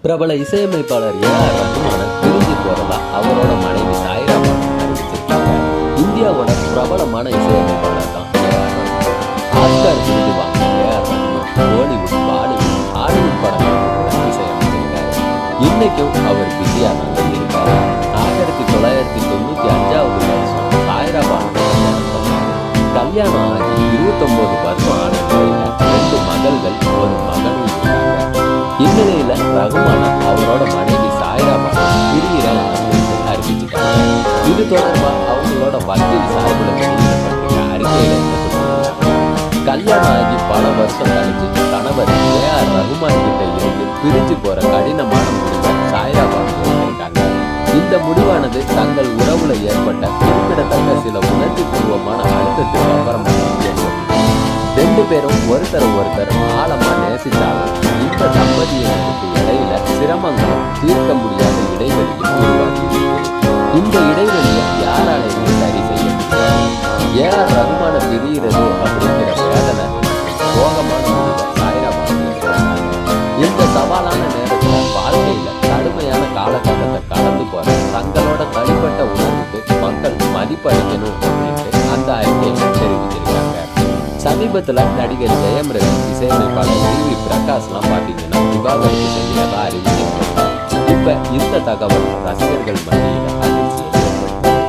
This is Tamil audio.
பிரபல இசையமைப்பாளர் ஏ.ஆர். ரஹ்மான பிரிஞ்சு போறதா அவரோட மனைவி சாய்ரா பானு அறிவிச்சிருக்காங்க. இந்தியாவோட பிரபலமான இசையமைப்பாளர் தான் ஏ.ஆர். ரஹ்மான். ஆஸ்கார் விருது வாங்கிய ஏ.ஆர். ரஹ்மான் பாலிவுட், பாலிவுட், ஹாலிவுட் படங்களுக்கு இசையமைச்சிருக்காரு. இன்னைக்கும் அவர் பிஸியா தான் இருக்காரு. 1995 வருஷம் சாய்ரா பானு கல்யாணம் பண்ணாங்க. கல்யாணம் ஆகி 29 வருஷம் ஆன நிலையில 2 மகள்கள், ஒரு மகனும் இருக்காங்க. இந்நிலையில ரஹ்மான அவரோட மனைவி சாய்ரா பானு பிரியிற அப்படின்னு அறிவிச்சுட்டாங்க. இது தொடர்பா அவங்களோட வக்கீல் சார்பில் வெளியிடப்பட்டிருக்க அறிக்கையில கல்யாணம் ஆகி பல வருஷம் கழிச்சு கணவர் ஏ.ஆர். ரஹ்மான் கிட்ட இருந்து பிரிஞ்சு போற கடினமான முடிவை சாய்ரா பானு எடுத்திருக்காங்க. இந்த முடிவானது தங்கள் உறவுல ஏற்பட்ட குறிப்பிடத்தக்க சில உணர்ச்சி பூர்வமான அழுத்தத்துக்கு அப்புறமா ரெண்டு பேரும் ஒருத்தர் ஆழமா நேசிச்சாலும் இந்த தம்பதியினருக்கு இடையில சிரமங்களும் தீர்க்க முடியாத இடைவெளியும் உருவாக்கி இருக்கு. இந்த இடைவெளியை யாராலையும் சரி செய்ய முடியாது. ஏ.ஆர். ரஹ்மான பிரிகிறது அப்படிங்கிற வேதனை சோகமான முடிவை சாய்ரா பானு எடுக்கிறாங்க. இந்த சவாலான நேரத்துல வாழ்க்கையில கடுமையான காலகட்டத்தை கடந்து போற தங்களோட தனிப்பட்ட உணர்வுக்கு மக்கள் மதிப்பளிக்கணும் அப்படின்ட்டு அந்த அறிக்கையில தெரிவிச்சிருக்காங்க. சமீபத்துல நடிகர் ஜெயம் ரவி, இசையமைப்பாளர் வி.வி. பிரகாஷ்லாம் பாத்தீங்கன்னா விவாகரத்து செஞ்சதா அறிவிச்சிருக்காங்க. இப்ப இந்த தகவல் ரசிகர்கள் மத்தியில